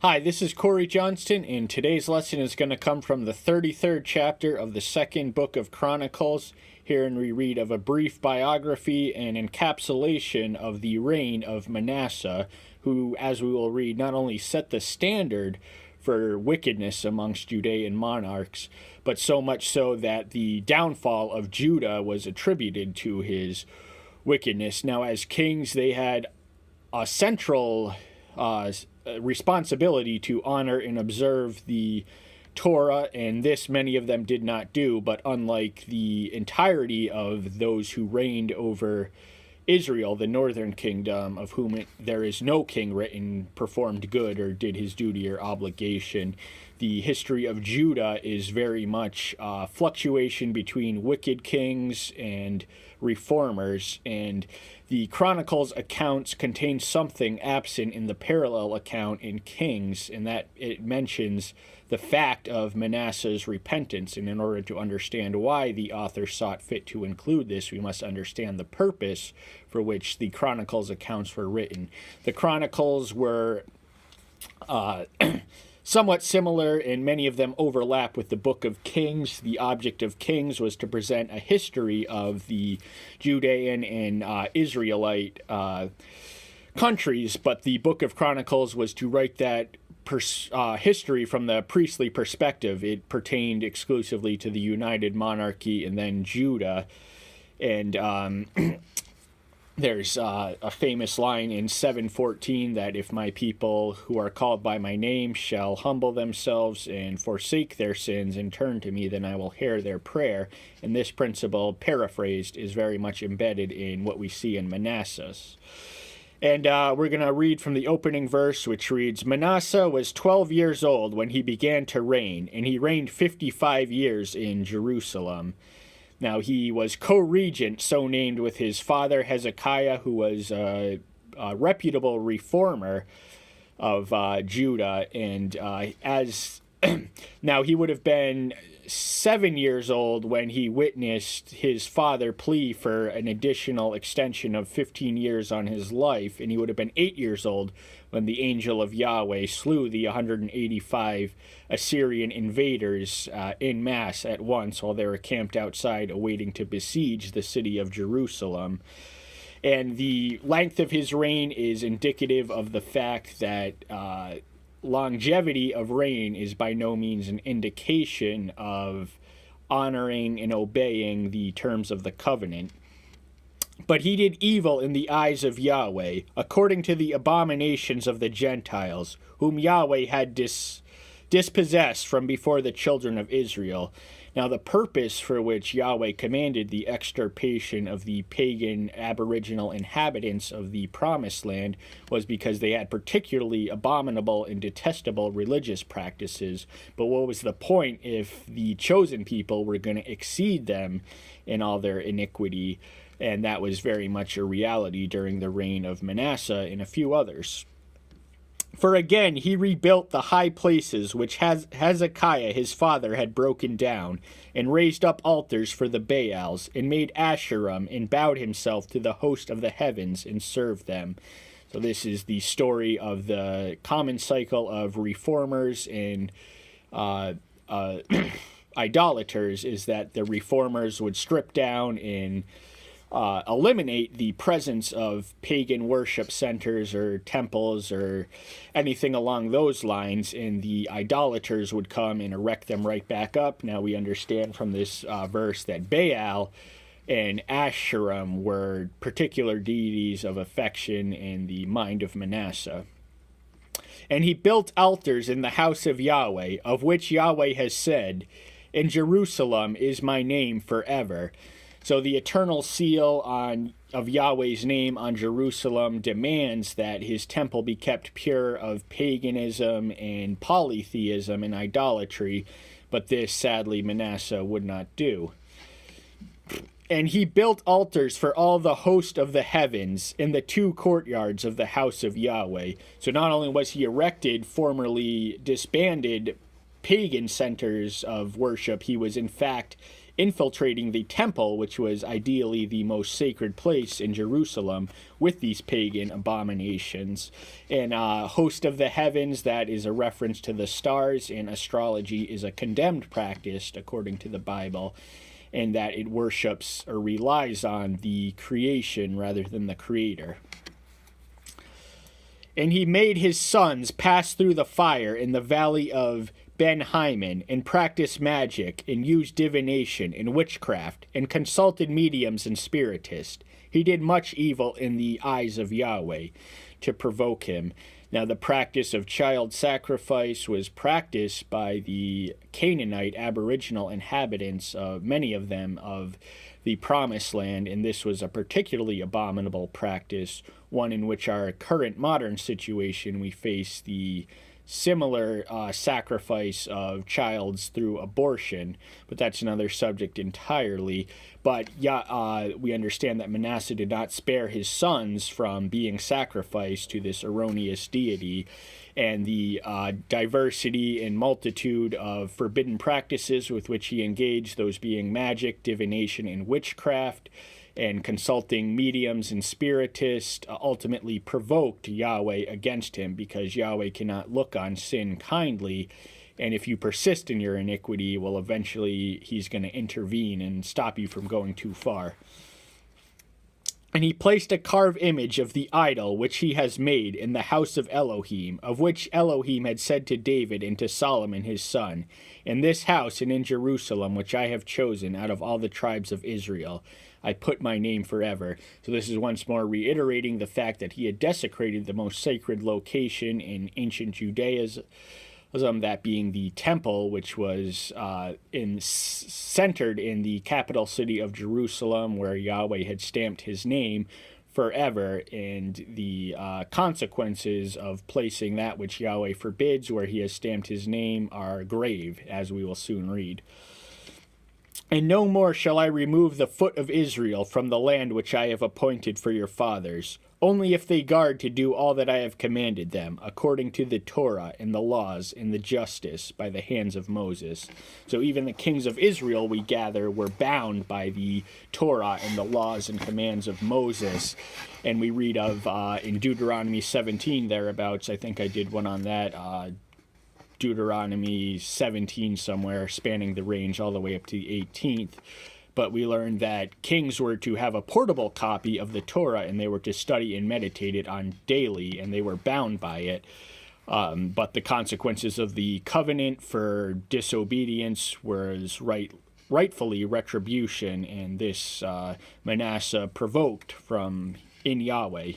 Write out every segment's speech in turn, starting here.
Hi, this is Corey Johnston, and today's lesson is going to come from the 33rd chapter of the second book of Chronicles. Herein we read of a brief biography and encapsulation of the reign of Manasseh, who, as we will read, not only set the standard for wickedness amongst Judean monarchs, but so much so that the downfall of Judah was attributed to his wickedness. Now, as kings, they had a central responsibility to honor and observe the Torah, and this many of them did not do. But unlike the entirety of those who reigned over Israel, the northern kingdom, of whom there is no king written, performed good or did his duty or obligation, the history of Judah is very much fluctuation between wicked kings and reformers, and the Chronicles accounts contain something absent in the parallel account in Kings, in that it mentions the fact of Manasseh's repentance. And in order to understand why the author sought fit to include this, we must understand the purpose for which the Chronicles accounts were written. The Chronicles were somewhat similar, and many of them overlap with the book of Kings. The object of Kings was to present a history of the Judean and Israelite countries, but the book of Chronicles was to write that history from the priestly perspective. It pertained exclusively to the united monarchy and then Judah. And there's a famous line in 7:14 that if my people who are called by my name shall humble themselves and forsake their sins and turn to me, then I will hear their prayer. And this principle, paraphrased, is very much embedded in what we see in Manasseh. And we're going to read from the opening verse, which reads, Manasseh was 12 years old when he began to reign, and he reigned 55 years in Jerusalem. Now, he was co-regent, so named with his father Hezekiah, who was a reputable reformer of Judah. And now he would have been 7 years old when he witnessed his father plea for an additional extension of 15 years on his life, and he would have been 8 years old when the angel of Yahweh slew the 185 Assyrian invaders en masse at once while they were camped outside awaiting to besiege the city of Jerusalem. And the length of his reign is indicative of the fact that longevity of reign is by no means an indication of honoring and obeying the terms of the covenant. But he did evil in the eyes of Yahweh, according to the abominations of the Gentiles, whom Yahweh had dispossessed from before the children of Israel. Now, the purpose for which Yahweh commanded the extirpation of the pagan aboriginal inhabitants of the Promised Land was because they had particularly abominable and detestable religious practices. But what was the point if the chosen people were going to exceed them in all their iniquity? And that was very much a reality during the reign of Manasseh and a few others. For again he rebuilt the high places which Hezekiah his father had broken down, and raised up altars for the Baals, and made Asherim, and bowed himself to the host of the heavens, and served them. So this is the story of the common cycle of reformers and idolaters, is that the reformers would strip down and eliminate the presence of pagan worship centers or temples or anything along those lines, and the idolaters would come and erect them right back up. Now we understand from this verse that Baal and Asherim were particular deities of affection in the mind of Manasseh. And he built altars in the house of Yahweh, of which Yahweh has said, in Jerusalem is my name forever. So the eternal seal of Yahweh's name on Jerusalem demands that his temple be kept pure of paganism and polytheism and idolatry, but this, sadly, Manasseh would not do. And he built altars for all the host of the heavens in the two courtyards of the house of Yahweh. So not only was he erected formerly disbanded pagan centers of worship, he was in fact infiltrating the temple, which was ideally the most sacred place in Jerusalem, with these pagan abominations. And host of the heavens, that is a reference to the stars, and astrology is a condemned practice according to the Bible, and that it worships or relies on the creation rather than the creator. And he made his sons pass through the fire in the valley of Ben-Hyman, and practiced magic, and used divination and witchcraft, and consulted mediums and spiritists. He did much evil in the eyes of Yahweh to provoke him. Now, the practice of child sacrifice was practiced by the Canaanite aboriginal inhabitants, many of them of the Promised Land, and this was a particularly abominable practice, one in which our current modern situation we face the similar sacrifice of childs through abortion, but that's another subject entirely. But we understand that Manasseh did not spare his sons from being sacrificed to this erroneous deity, and the diversity and multitude of forbidden practices with which he engaged, those being magic, divination, and witchcraft, and consulting mediums and spiritists, ultimately provoked Yahweh against him, because Yahweh cannot look on sin kindly, and if you persist in your iniquity, well, eventually he's going to intervene and stop you from going too far. And he placed a carved image of the idol which he has made in the house of Elohim, of which Elohim had said to David and to Solomon his son, "In this house and in Jerusalem, which I have chosen out of all the tribes of Israel, I put my name forever." So this is once more reiterating the fact that he had desecrated the most sacred location in ancient Judaism, that being the temple, which was centered in the capital city of Jerusalem, where Yahweh had stamped his name forever, and the consequences of placing that which Yahweh forbids where he has stamped his name are grave, as we will soon read. "And no more shall I remove the foot of Israel from the land which I have appointed for your fathers, only if they guard to do all that I have commanded them, according to the Torah and the laws and the justice by the hands of Moses." So even the kings of Israel, we gather, were bound by the Torah and the laws and commands of Moses. And we read of, in Deuteronomy 17 thereabouts, I think I did one on that, Deuteronomy 17 somewhere, spanning the range all the way up to the 18th. But we learned that kings were to have a portable copy of the Torah, and they were to study and meditate it on daily, and they were bound by it. But the consequences of the covenant for disobedience was rightfully retribution, and this Manasseh provoked from in Yahweh.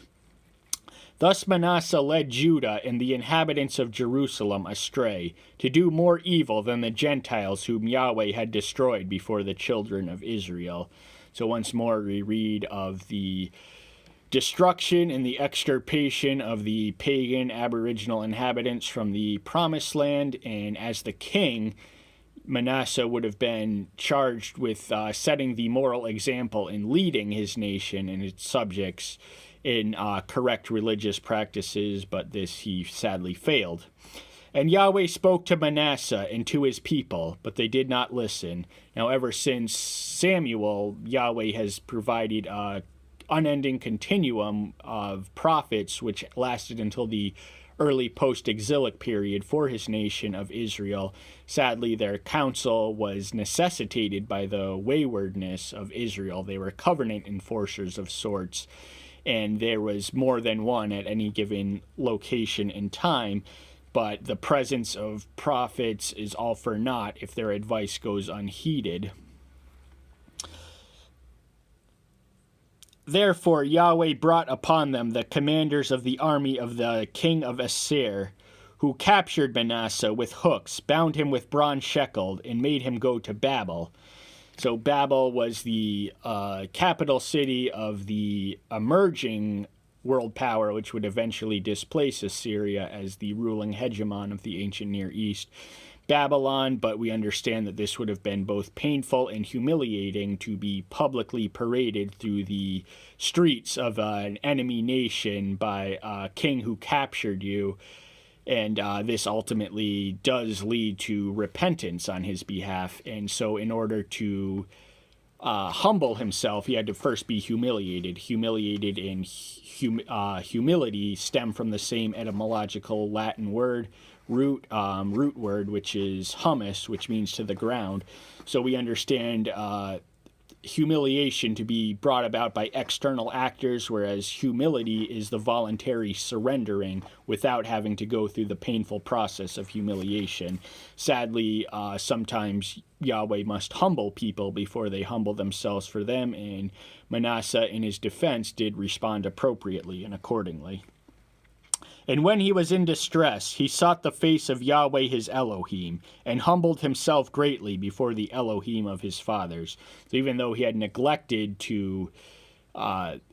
Thus Manasseh led Judah and the inhabitants of Jerusalem astray, to do more evil than the Gentiles whom Yahweh had destroyed before the children of Israel. So once more we read of the destruction and the extirpation of the pagan aboriginal inhabitants from the Promised Land, and as the king, Manasseh would have been charged with setting the moral example and leading his nation and its subjects in correct religious practices, but this he sadly failed. "And Yahweh spoke to Manasseh and to his people, but they did not listen." Now, ever since Samuel, Yahweh has provided an unending continuum of prophets, which lasted until the early post-exilic period for his nation of Israel. Sadly, their counsel was necessitated by the waywardness of Israel. They were covenant enforcers of sorts, and there was more than one at any given location and time, but the presence of prophets is all for naught if their advice goes unheeded. "Therefore Yahweh brought upon them the commanders of the army of the king of Assyria, who captured Manasseh with hooks, bound him with bronze shekels, and made him go to Babel." So Babel was the capital city of the emerging world power, which would eventually displace Assyria as the ruling hegemon of the ancient Near East. Babylon, but we understand that this would have been both painful and humiliating to be publicly paraded through the streets of an enemy nation by a king who captured you, And this ultimately does lead to repentance on his behalf. And so in order to humble himself, he had to first be humiliated. Humiliated and humility stem from the same etymological Latin word, root word, which is humus, which means to the ground. So we understand humiliation to be brought about by external actors, whereas humility is the voluntary surrendering without having to go through the painful process of humiliation. Sadly, sometimes Yahweh must humble people before they humble themselves for them, and Manasseh, in his defense, did respond appropriately and accordingly. And when he was in distress, he sought the face of Yahweh his Elohim, and humbled himself greatly before the Elohim of his fathers. So even though he had neglected to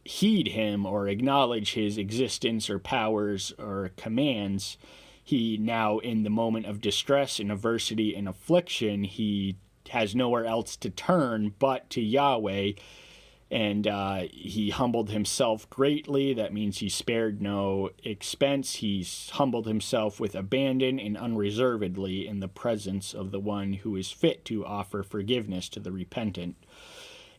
heed him or acknowledge his existence or powers or commands, he now, in the moment of distress and adversity and affliction, he has nowhere else to turn but to Yahweh. And he humbled himself greatly. That means he spared no expense. He's humbled himself with abandon and unreservedly in the presence of the one who is fit to offer forgiveness to the repentant.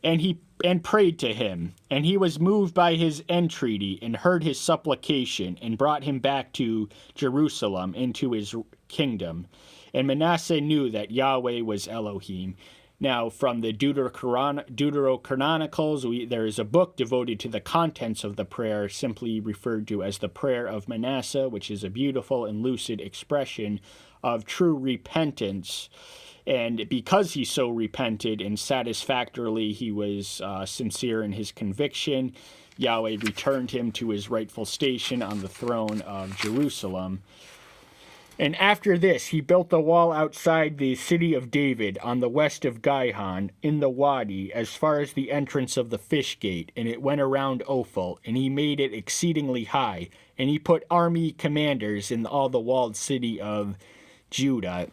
And he prayed to him, and he was moved by his entreaty, and heard his supplication, and brought him back to Jerusalem into his kingdom. And Manasseh knew that Yahweh was Elohim. Now, from the Deuterochronicles, there is a book devoted to the contents of the prayer, simply referred to as the Prayer of Manasseh, which is a beautiful and lucid expression of true repentance. And because he so repented and satisfactorily he was sincere in his conviction, Yahweh returned him to his rightful station on the throne of Jerusalem. And after this, he built the wall outside the city of David on the west of Gihon, in the Wadi, as far as the entrance of the fish gate, and it went around Ophel, and he made it exceedingly high. And he put army commanders in all the walled city of Judah.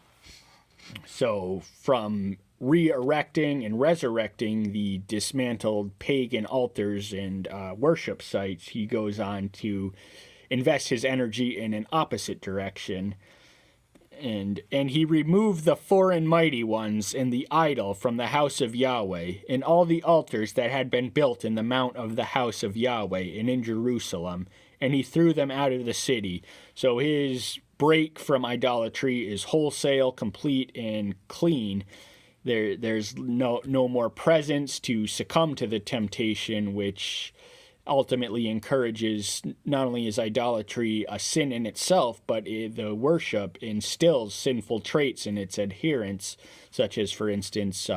So from re-erecting and resurrecting the dismantled pagan altars and worship sites, he goes on to invest his energy in an opposite direction. And he removed the foreign mighty ones and the idol from the house of Yahweh, and all the altars that had been built in the mount of the house of Yahweh and in Jerusalem, and he threw them out of the city. So his break from idolatry is wholesale, complete, and clean. There's no more presence to succumb to the temptation, which ultimately encourages not only is idolatry a sin in itself, but the worship instills sinful traits in its adherents, such as, for instance,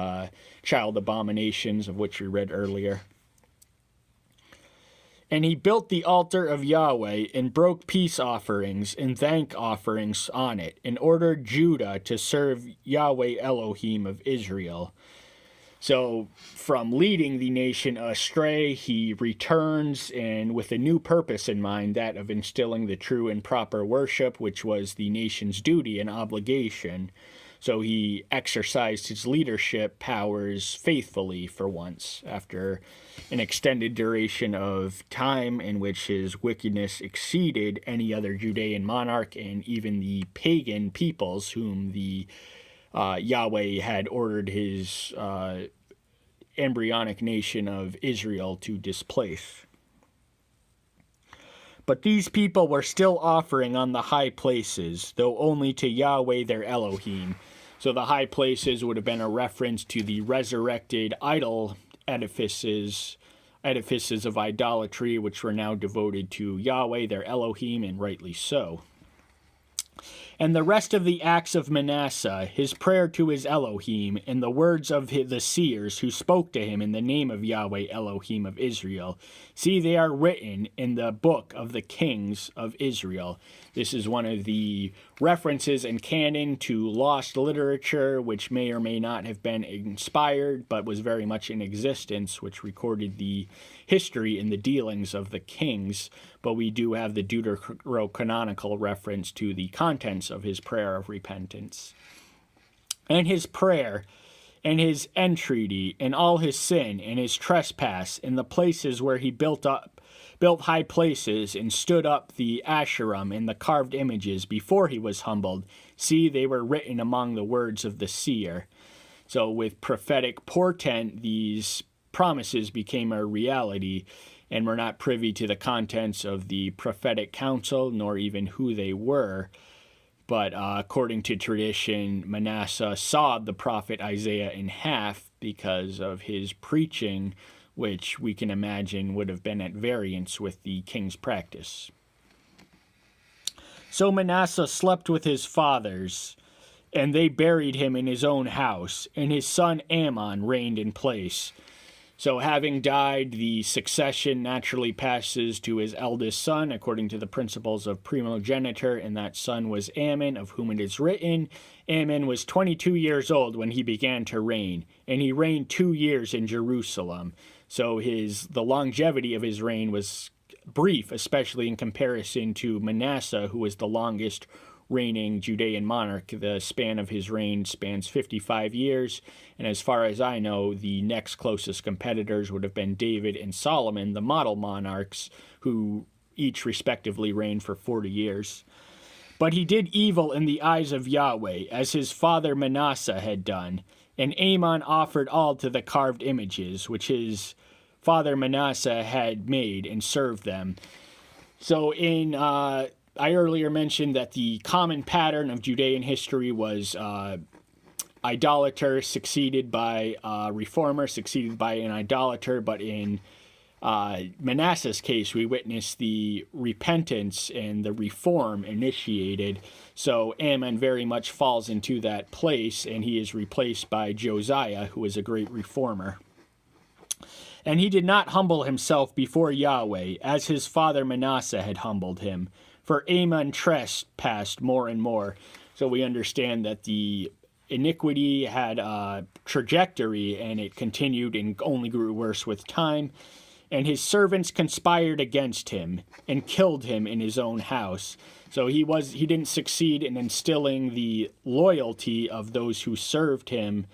child abominations, of which we read earlier. And he built the altar of Yahweh and broke peace offerings and thank offerings on it, and ordered Judah to serve Yahweh Elohim of Israel. So from leading the nation astray, he returns, and with a new purpose in mind, that of instilling the true and proper worship, which was the nation's duty and obligation. So he exercised his leadership powers faithfully for once, after an extended duration of time in which his wickedness exceeded any other Judean monarch and even the pagan peoples whom the Yahweh had ordered his embryonic nation of Israel to displace. But these people were still offering on the high places, though only to Yahweh their Elohim. So the high places would have been a reference to the resurrected idol edifices of idolatry, which were now devoted to Yahweh their Elohim, and rightly so. And the rest of the acts of Manasseh, his prayer to his Elohim, and the words of the seers who spoke to him in the name of Yahweh Elohim of Israel, see, they are written in the book of the kings of Israel. This is one of the references in canon to lost literature, which may or may not have been inspired, but was very much in existence, which recorded the history and the dealings of the kings. But we do have the Deuterocanonical reference to the contents of his prayer of repentance. And his prayer, and his entreaty, and all his sin, and his trespass, in the places where he built up built high places, and stood up the Asherim and the carved images before he was humbled. See, they were written among the words of the seer. So with prophetic portent, these promises became a reality, and we're not privy to the contents of the prophetic council, nor even who they were. But according to tradition, Manasseh sawed the prophet Isaiah in half because of his preaching, which we can imagine would have been at variance with the king's practice. So Manasseh slept with his fathers, and they buried him in his own house, and his son Ammon reigned in place. So having died, the succession naturally passes to his eldest son, according to the principles of primogeniture, and that son was Ammon, of whom it is written, Ammon was 22 years old when he began to reign, and he reigned 2 years in Jerusalem. So the longevity of his reign was brief, especially in comparison to Manasseh, who was the longest reigning Judean monarch. The span of his reign spans 55 years, and as far as I know, the next closest competitors would have been David and Solomon, the model monarchs, who each respectively reigned for 40 years. But he did evil in the eyes of Yahweh, as his father Manasseh had done, and Ammon offered all to the carved images, which his father Manasseh had made, and served them. So I earlier mentioned that the common pattern of Judean history was idolater succeeded by reformer, succeeded by an idolater, but in Manasseh's case, we witness the repentance and the reform initiated. So Ammon very much falls into that place, and he is replaced by Josiah, who is a great reformer. And he did not humble himself before Yahweh, as his father Manasseh had humbled him, for Ammon trespassed more and more. So we understand that the iniquity had a trajectory, and it continued and only grew worse with time. And his servants conspired against him and killed him in his own house. So he didn't succeed in instilling the loyalty of those who served him,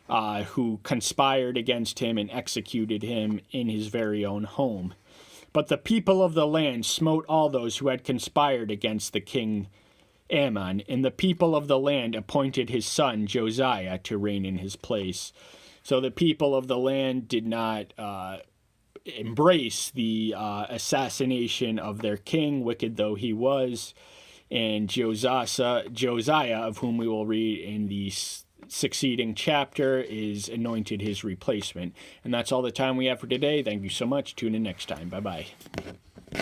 who conspired against him and executed him in his very own home. But the people of the land smote all those who had conspired against the king Ammon, and the people of the land appointed his son Josiah to reign in his place. So the people of the land did not embrace the assassination of their king, wicked though he was, and Josiah, of whom we will read in the succeeding chapter, is anointed his replacement. And that's all the time we have for today. Thank you so much. Tune in next time. Bye-bye.